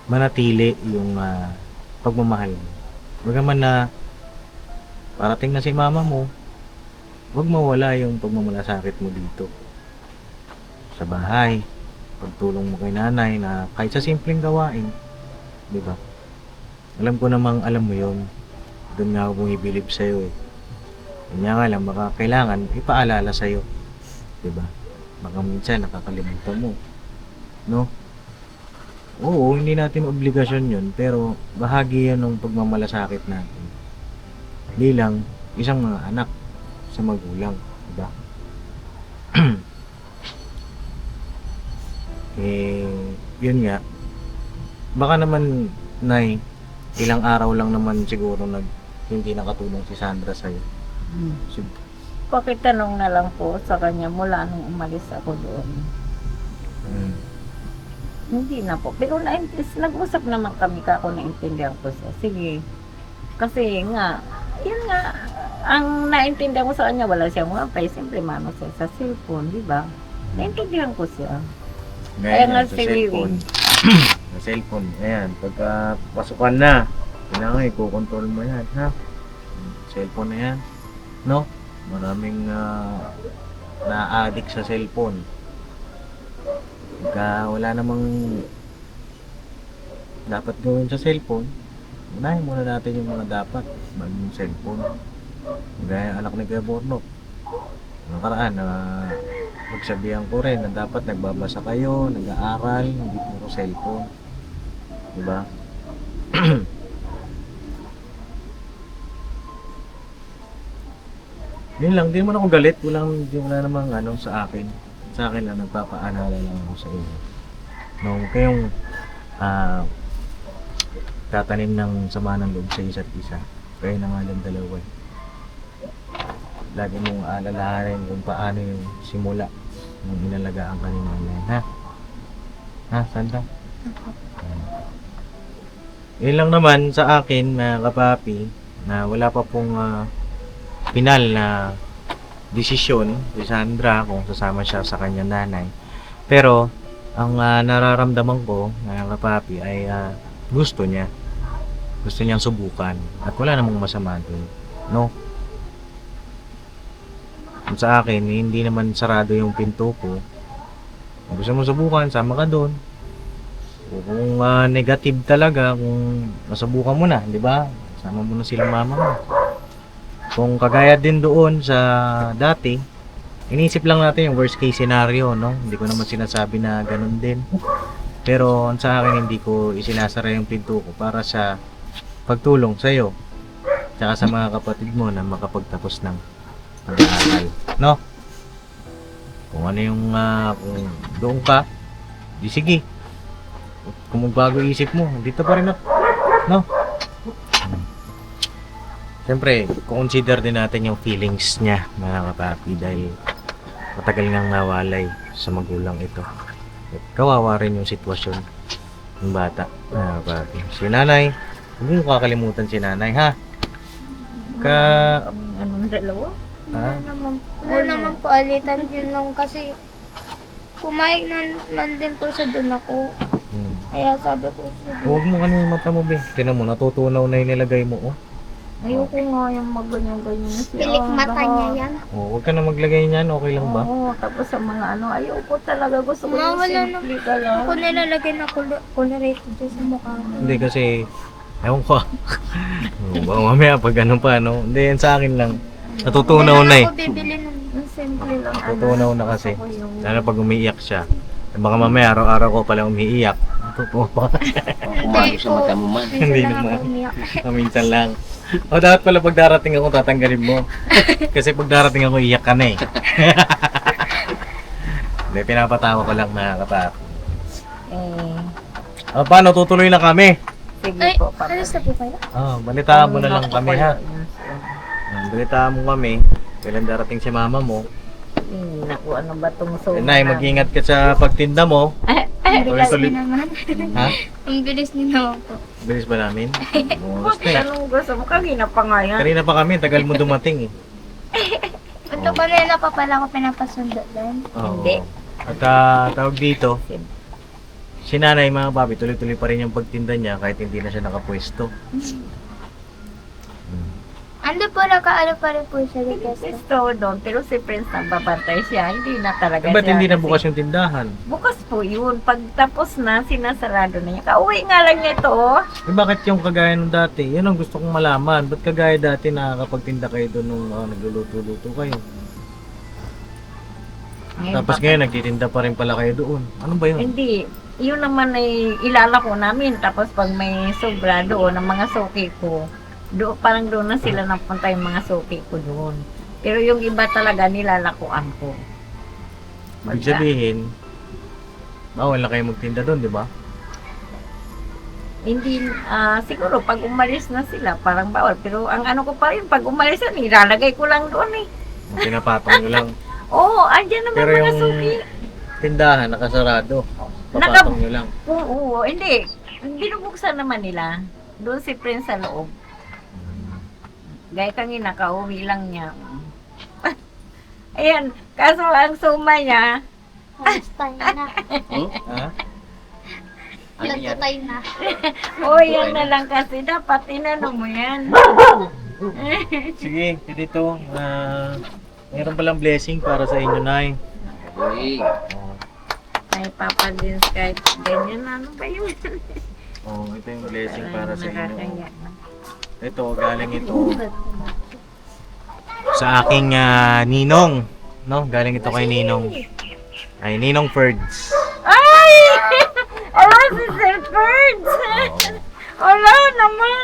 Speaker 2: manatili yung pagmamahal mo. Bagaman na parating na si mama mo, huwag mawala yung pagmamalasakit mo dito. Sa bahay, pagtulong mo kay nanay na kahit sa simpleng gawain, di ba? Alam ko namang alam mo yun. Doon nga ako bumibilib sa'yo eh. Kanya nga lang, baka kailangan ipaalala sa'yo. Di ba? Baka minsan nakakalimutan mo. No? Oo, hindi natin obligasyon yun, pero bahagi yan ng pagmamalasakit natin. Bilang isang mga anak sa magulang, diba? Yun nga. Baka naman, Nay, ilang araw lang naman siguro hindi nakatulong si Sandra sa'yo. Sig-
Speaker 1: Pakitanong na lang po sa kanya mula nung umalis ako doon.
Speaker 2: Mm.
Speaker 1: Hindi na po. Pero nag-usap naman kami ako naintindihan ko siya. Sige. Kasi nga, yun nga, ang naintindihan ko sa kanya, wala siyang wifi. Siyempre, mano siya sa cellphone, di ba? Naintindihan ko siya. Kaya nga
Speaker 2: sa
Speaker 1: si
Speaker 2: cellphone. Sa cellphone, ayan, pagka pasukan na, kailangan i-control mo yan, ha? Cellphone na yan, no? Maraming na-addict sa cellphone. Pagka wala namang dapat gawin sa cellphone, unahin muna natin yung mga dapat bago yung cellphone. Gaya anak ni Kuya Borno. Nakaraan na magsabihan ko rin na dapat nagbabasa kayo, nag-aaral, hindi puro cellphone. Diba? Yun lang, di naman ako galit. Wala namang ano sa akin. Sa akin lang, nagpapaalala lang ako sa inyo. Nung kayong tatanim ng sama ng loob sa isa't isa, kayo na nga lang dalawa eh. Lagi mong alalahanin kung paano yung simula nung inalagaan ka ni nanay, ha? Ha, Sandra? Yun lang naman sa akin, mga kapapi, na wala pa pong final na desisyon si Sandra kung sasama siya sa kanyang nanay. Pero, ang nararamdaman ko, mga kapapi, ay gusto niya. Gusto niyang subukan. At wala namang masama doon. No? Sa akin, hindi naman sarado yung pinto ko. Kung gusto mo subukan, sama ka doon. Kung negative talaga, kung masubukan mo na, di ba? Sama mo na sila mama mo. Kung kagaya din doon sa dati, inisip lang natin yung worst case scenario, no? Hindi ko naman sinasabi na ganun din. Pero sa akin, hindi ko isinasara yung pinto ko para sa pagtulong sa'yo. Tsaka sa mga kapatid mo na makapagtapos ng pag-aaral, no? Kung ano yung kung doon ka, di sige. Kung magbago isip mo, dito pa rin ako, no? Siyempre, consider din natin yung feelings niya, mga kapapi, dahil matagal nang nawalay sa magulang ito. At kawawa rin yung sitwasyon ng bata, mga kapapi. Si nanay, hindi mo kakalimutan si nanay, ha?
Speaker 1: Anong dalawa?
Speaker 5: Wala naman po alitan yun lang kasi kumain lang din po sa doon ako. Kaya sabi ko,
Speaker 2: Huwag mo kanina yung mata mo, be. Tinan mo, natutunaw na yung nilagay mo, oh.
Speaker 1: Ayoko nga yung maganyan-ganyan na siya.
Speaker 5: pilik mata niya yan.
Speaker 2: Oh, huwag ka na maglagay niyan, okay lang ba?
Speaker 1: Oo, tapos sa mga ano, ayoko talaga. Gusto ko yung
Speaker 5: Mawala na.
Speaker 1: simple ka lang.
Speaker 5: Ako nilalagay na colorated dyan sa mukha ko.
Speaker 2: Hindi kasi, ewan ko. Baka mamaya pag ano pa, no? Hindi, yan sa akin lang. Natutunaw na eh.
Speaker 5: Ako bibili ng
Speaker 1: Yung simple lang.
Speaker 2: Natutunaw na kasi.
Speaker 1: Gusto ko yung...
Speaker 2: Lalo pag umiiyak siya. Baka mamaya araw-araw ko pala umiiyak. Totoo pa.
Speaker 5: Hindi
Speaker 4: sa mata mo man.
Speaker 2: Hindi
Speaker 5: lang ako
Speaker 2: naman.
Speaker 5: umiyak.
Speaker 2: Minsan lang. O dapat pala pag darating ako, tatanggalin mo. Kasi pag darating ako, iyak ka na eh. Hindi, pinapatawa ko lang na kapatid. O, paano? Tutuloy na kami.
Speaker 1: Sige
Speaker 5: Ay,
Speaker 1: po, papa.
Speaker 5: alas na po kayo?
Speaker 2: Balitaan mo na lang kami ha. Balitaan mo kami. Kailan darating si mama mo.
Speaker 1: Naku, ano ba itong soda?
Speaker 2: Nay, mag-ingat ka sa pagtinda mo.
Speaker 5: Ang bilis
Speaker 2: tuloy.
Speaker 5: niyo naman.
Speaker 2: Ha?
Speaker 5: Ang bilis niyo naman po.
Speaker 2: Bilis ba namin? Oras
Speaker 1: Bakit
Speaker 2: na eh.
Speaker 1: anong gusto mo? Kanina pa nga yan.
Speaker 2: Kanina pa kami, tagal mo dumating eh.
Speaker 5: Ito pa nila pa pala ako pinapasundo doon.
Speaker 2: Oo.
Speaker 1: Hindi.
Speaker 2: At tawag dito, si nanay mga papi, tuloy-tuloy pa rin yung pagtinda niya kahit hindi na siya nakapwesto.
Speaker 5: Ando po, nakaano pa rin po siya ni Kesto.
Speaker 1: Gusto doon, pero si Prince nagbabantay siya, hindi na talaga
Speaker 2: Ba't
Speaker 1: siya.
Speaker 2: hindi na
Speaker 1: kasi-
Speaker 2: bukas yung tindahan?
Speaker 1: Bukas po yun. Pag tapos na, sinasarado na niya. Kauwi nga lang niya ito, oh.
Speaker 2: Eh, bakit yung kagaya nung dati? Yan ang gusto kong malaman. Ba't kagaya dati nakakapagtinda kayo doon nung nagluluto-luto kayo? Tapos ngayon nagtitinda pa rin pala kayo doon. Ano ba yun?
Speaker 1: Hindi. Yun naman ay ilalako namin. Tapos pag may sobra doon, ng mga suki ko, parang doon na sila napunta yung mga suki ko doon. Pero yung iba talaga nilalakuan ko.
Speaker 2: Ibig sabihin, bawal na kayo magtinda doon, di ba?
Speaker 1: Hindi, siguro pag umalis na sila, parang bawal. Pero ang ano ko pa rin, pag umalis na, nilalagay ko lang doon eh.
Speaker 2: Pinapatong nyo lang.
Speaker 1: Oo, andyan naman
Speaker 2: Pero
Speaker 1: mga
Speaker 2: yung
Speaker 1: suki.
Speaker 2: tindahan, nakasarado. Papatong nyo lang.
Speaker 1: Oo, hindi. Binubuksan naman nila. Doon si Prince sa loob. Gaya kanina, kauwi lang niya. Ayan, kaso ang suma niya,
Speaker 5: Time na.
Speaker 2: Ha?
Speaker 5: Time na.
Speaker 1: yan na lang kasi dapat tinanong mo yan.
Speaker 2: Sige, dito. Mayroon palang blessing para sa inyo, Nay.
Speaker 4: Uy.
Speaker 1: Ay, Papa din kahit ganyan, ano ba yun?
Speaker 2: Oh, ito yung blessing para sa inyo.
Speaker 1: Nakakaya.
Speaker 2: Ito, galing ito sa aking ninong. No, galing ito kay Ninong. Ay, Ninong Ferds.
Speaker 1: Ay! Ala, si Sir Ferds! Ala naman!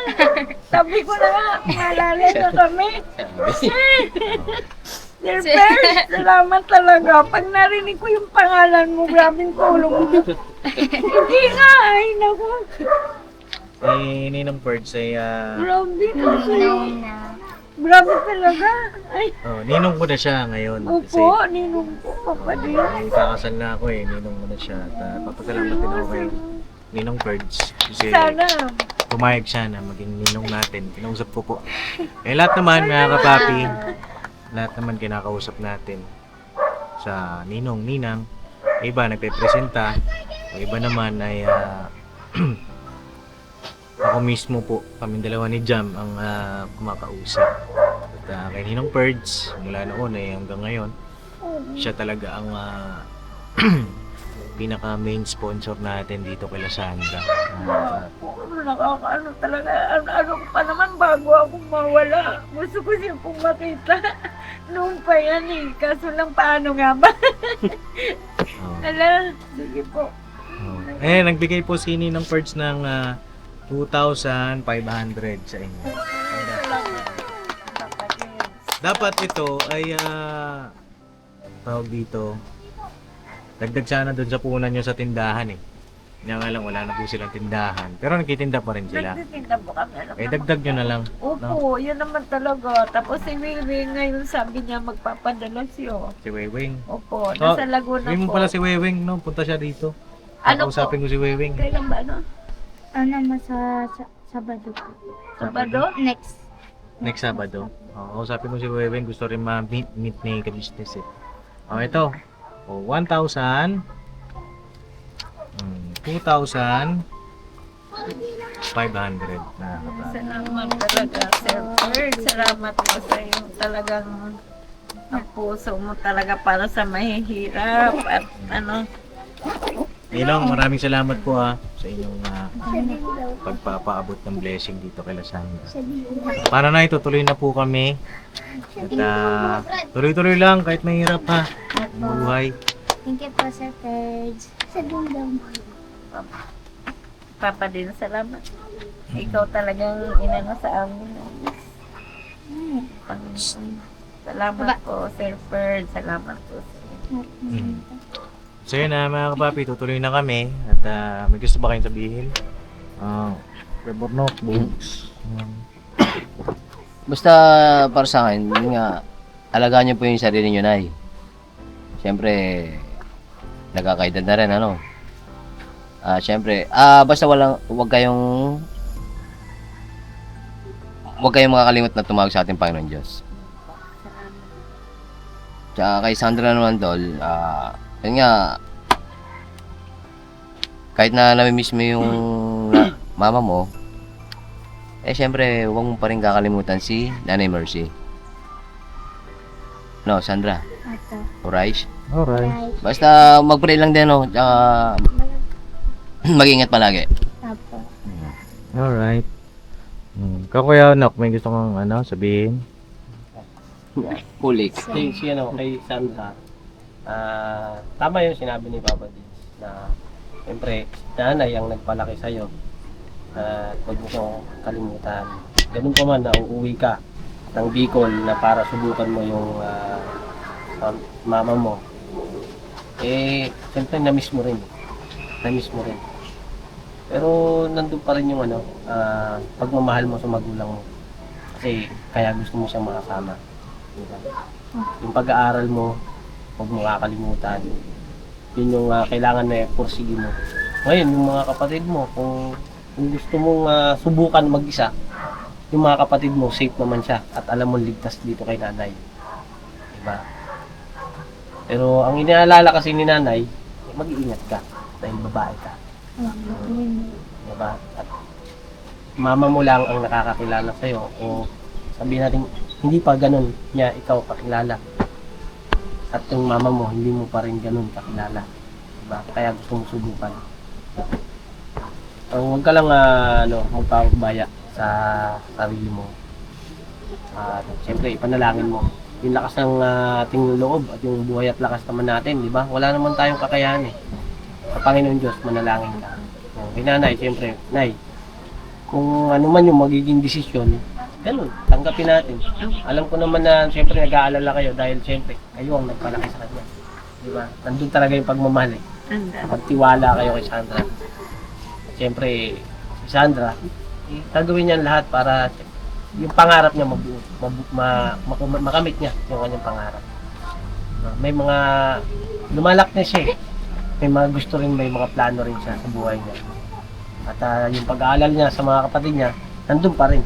Speaker 1: Sabi ko na nga, maalala na kami. Sir Ferds, salamat talaga. Pag narinig ko yung pangalan mo, grabing tulong mo. Hindi nga, ay naku.
Speaker 2: Si Ninong Ferds ay
Speaker 1: Grabe na sa'yo.
Speaker 5: na.
Speaker 1: Grabe talaga. Ay,
Speaker 2: ninong ko na siya ngayon. Kasi
Speaker 1: opo, ninong ko, Papa din.
Speaker 2: kakasal na ako eh, ninong ko na siya. At papasalamat din ako kay Ninong Ferds. Kasi
Speaker 1: Sana.
Speaker 2: pumayag siya na maging ninong natin. Kinausap ko po. Eh lahat naman mga kapapi, lahat naman kinakausap natin sa ninong, ninang. Iba nagpe-presenta, o iba naman ay ako mismo po, kaming dalawa ni Jam ang kumakausap. At kay Ninong Ferds, mula noon ay hanggang ngayon, siya talaga ang pinaka main sponsor natin dito kay Lasanda.
Speaker 1: Nakakaano talaga. Ano pa naman bago ako mawala. Gusto ko siya pong makita. Noon pa yan eh. Kaso lang paano nga ba? Ala, sige po.
Speaker 2: Nagbigay po si Ninong Ferds ng 2,500 sa inyo. Dapat ito ay tawag dito, dagdag sana doon sa punan nyo sa tindahan eh. Kaya nga lang wala na po silang tindahan. Pero nagtitinda pa rin sila.
Speaker 1: Nagtitinda po kami. Alam
Speaker 2: Eh
Speaker 1: naman.
Speaker 2: dagdag nyo na lang.
Speaker 1: Opo, yun naman talaga. Tapos si Wiwi ngayon sabi niya magpapadala siya.
Speaker 2: Si Wewing.
Speaker 1: Opo, nasa Laguna
Speaker 2: Sabihin mo
Speaker 1: po.
Speaker 2: pala si Wewing, no? Punta siya dito.
Speaker 1: Ano po?
Speaker 2: Kakausapin ko si Wewing.
Speaker 1: Kailan ba ano?
Speaker 5: Ano naman sa Sabado po.
Speaker 1: Sabado?
Speaker 5: Next.
Speaker 2: Next Sabado. Kausapin ko si Wewing. Gusto rin ma-meet ni ka-business eh. Ito. 1,000. 2,500 na
Speaker 1: Salamat talaga, Sir Ferd. Salamat po sa iyo. Talagang ang puso mo talaga para sa mahihirap at ano.
Speaker 2: Ninong, maraming salamat po sa inyong pagpapaabot ng blessing dito kay Lasanda. Para na tuloy na po kami. At tuloy-tuloy lang kahit mahirap ha. Buhay.
Speaker 5: Thank you po, Sir Ferds. Sa dundang.
Speaker 1: Papa din, salamat. Ikaw talagang inano sa amin. Salamat po, Sir Ferd. Salamat po sa iyo.
Speaker 2: So yun mga kapapi, tutuloy na kami. At may gusto ba kayong sabihin? Paper notebooks.
Speaker 4: Basta para sa akin, yun nga, alagaan niyo po yung sarili niyo, Nay. Siyempre, nagkakaedad na rin, ano? Siyempre, basta huwag kayong makakalimot na tumawag sa ating Panginoon Diyos. Tsaka kay Sandra naman, Dol, yun nga, kahit na namimiss mo yung mama mo, syempre, huwag mo pa rin kakalimutan si Nanay Mercy. No, Sandra?
Speaker 5: Apo.
Speaker 4: Alright?
Speaker 2: Alright.
Speaker 5: Right.
Speaker 4: Basta mag-pray lang din, no? Tsaka mag-ingat palagi.
Speaker 5: Apo.
Speaker 2: Alright. Ikaw Kuya Nok, may gusto kong sabihin?
Speaker 4: Kulik.
Speaker 3: Si kay Sandra, tama yung sinabi ni Papa Dins na siyempre, nanay ang nagpalaki sa'yo. Huwag mo siyang kalimutan. Ganun pa man na uuwi ka ng Bicol na para subukan mo yung mama mo. Siyempre na-miss mo rin. Na-miss mo rin. Pero nandun pa rin yung pagmamahal mo sa magulang mo. Kasi kaya gusto mo siyang makasama. Diba? Yung pag-aaral mo, huwag mo kakalimutan. Yun yung kailangan na pursige mo. Ngayon, yung mga kapatid mo, kung gusto mong subukan mag-isa, yung mga kapatid mo, safe naman siya at alam mo ligtas dito kay nanay. Diba? Pero ang inaalala kasi ni nanay, mag-iingat ka dahil babae ka. Diba? At mama mo lang ang nakakakilala sa'yo o sabihin natin, hindi pa ganun niya ikaw kakilala. At yung mama mo, hindi mo pa rin ganun kakilala. Diba? Kaya gusto mo subukan. Huwag ka lang magpapabaya sa sarili mo. Siyempre, ipanalangin mo. Yung lakas ng ating loob at yung buhay at lakas naman natin, di ba? Wala naman tayong kakayahan eh. Sa Panginoon Diyos, manalangin ka. Kay nanay, siyempre, nay, kung ano man yung magiging desisyon, ganun, tanggapin natin. Alam ko naman na siyempre nag-aalala kayo dahil siyempre, kayo ang nagpalaki sa kanya. Di ba? Nandun talaga yung pagmamahal eh. Magtiwala kayo kay Sandra. Siyempre, si Sandra, gagawin niya lahat para yung pangarap niya mabuo, makamit niya yung kanyang pangarap. May mga lumalak na siya eh. May mga gusto rin, may mga plano rin siya sa buhay niya. At yung pag-aalala niya sa mga kapatid niya, nandun pa rin.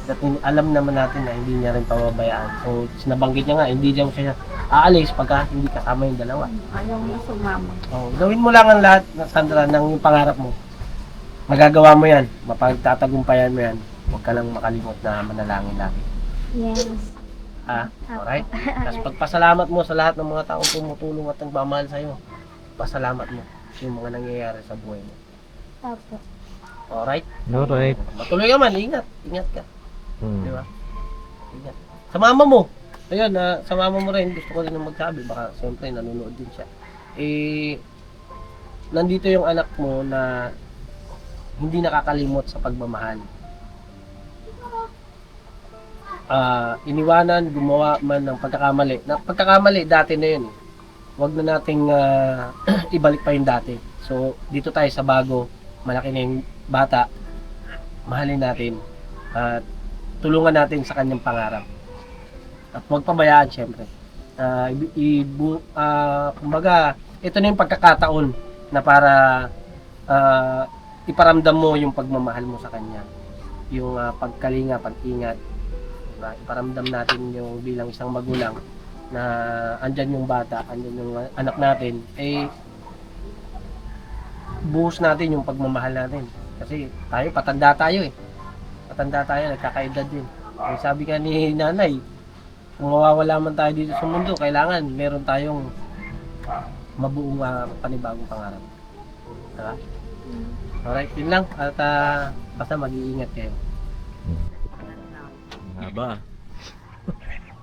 Speaker 3: At alam naman natin na hindi niya rin pababayaan. So, sinabanggit niya nga, hindi niya siya aalis pagka hindi kasama yung dalawa.
Speaker 1: Ayaw mo sumama.
Speaker 3: Gawin mo lang ang lahat, Sandra, ng yung pangarap mo. Magagawa mo yan, mapagtatagumpayan mo yan. Huwag ka lang makalimot na manalangin lagi.
Speaker 5: Yes.
Speaker 3: Alright? Tapos pagpasalamat mo sa lahat ng mga taong tumutulong at nagmamahal sa'yo. Pasalamat mo yung mga nangyayari sa buhay mo.
Speaker 5: Apo.
Speaker 3: Alright?
Speaker 2: Alright.
Speaker 3: Matuloy ka man, ingat. Ingat ka.
Speaker 2: Hmm.
Speaker 3: Di ba? Ingat. Sa mama mo. Ayun, sa mama mo rin, gusto ko rin magsabi. Baka siyempre nanonood din siya. Nandito yung anak mo na hindi nakakalimot sa pagmamahal. Iniwanan, gumawa man ng pagkakamali. Pagkakamali, dati na yun. Huwag na nating ibalik pa yung dati. So, dito tayo sa bago. Malaki na yung bata. Mahalin natin. At tulungan natin sa kanyang pangarap. At huwag pabayaan, syempre. Kumbaga, ito na yung pagkakataon na para iparamdam mo yung pagmamahal mo sa kanya. Yung pagkalinga, pag-ingat. Diba? Iparamdam natin yung bilang isang magulang na andyan yung bata, andyan yung anak natin, buhos natin yung pagmamahal natin. Kasi tayo, patanda tayo eh. Patanda tayo, nagkakaedad din. Sabi nga ni nanay, kung mawawala man tayo dito sa mundo, kailangan meron tayong mabuong panibagong pangarap. Diba? Alright, yun lang. At basta mag-iingat kayo.
Speaker 2: Haba.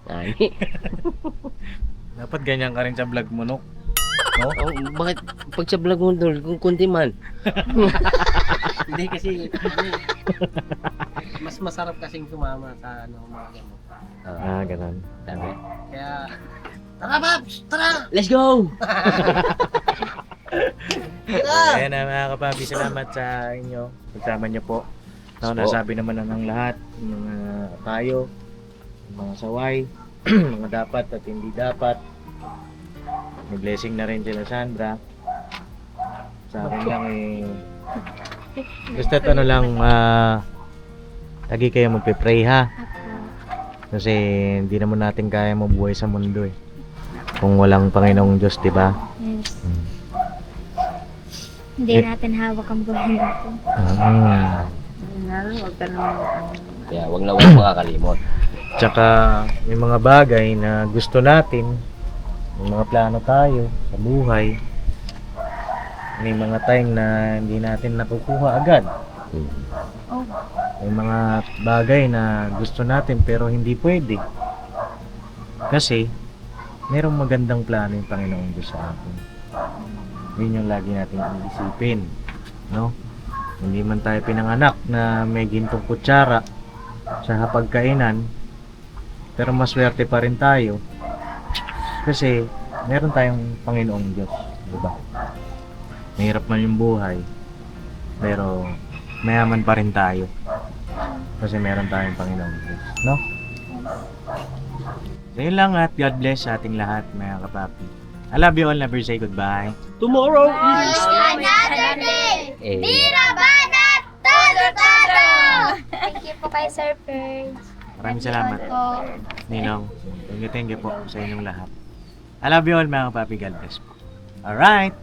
Speaker 4: Ay.
Speaker 2: Dapat ganyan ka rin sa vlog mo, Nok. No?
Speaker 4: Oh, bakit pag sa vlog mo doon, kung kunti man?
Speaker 3: Hindi kasi, mas masarap kasing sumama sa mga gano'n.
Speaker 2: Ganun.
Speaker 4: Sabi.
Speaker 3: Kaya, tara Babs! Tara!
Speaker 4: Let's go!
Speaker 2: Ayan na mga kapapi, salamat sa inyo. Pagsama niyo po. No,
Speaker 4: So,
Speaker 2: nasabi naman na ng lahat, yung mga tayo, yung mga saway, mga dapat at hindi dapat. May blessing na rin sila Sandra. Sa akin lang basta lang, lagi kayo magpe-pray ha.
Speaker 5: Apo.
Speaker 2: Kasi hindi naman natin kaya mabuhay sa mundo eh. Kung walang Panginoong Diyos, di ba?
Speaker 5: Yes. Hindi natin hawak ang buhay natin.
Speaker 2: Ah.
Speaker 1: Ha? Huwag ka naman,
Speaker 4: Kaya wag na wag makakalimot.
Speaker 2: Tsaka may mga bagay na gusto natin, may mga plano tayo sa buhay. May mga time na hindi natin nakukuha agad.
Speaker 5: Oh,
Speaker 2: May mga bagay na gusto natin pero hindi pwede. Kasi merong magandang plano yung Panginoon Diyos sa atin. Yun yung lagi natin iisipin, no? Hindi man tayo pinanganak na may gintong kutsara sa hapagkainan, pero maswerte pa rin tayo kasi meron tayong Panginoong Diyos, di ba? Mahirap man yung buhay, pero mayaman pa rin tayo kasi meron tayong Panginoong Diyos, no? So yun lang at God bless sa ating lahat, mga kapapi. I love you all, never say goodbye.
Speaker 3: Tomorrow
Speaker 5: is another day!
Speaker 4: Eh,
Speaker 5: Birabanat! Todo-todo! Thank you po kay Sir Ferds.
Speaker 2: Maraming salamat.
Speaker 5: Po.
Speaker 2: Ninong, thank you po sa inyong lahat. I love you all, mga kapapi. God bless po. Alright!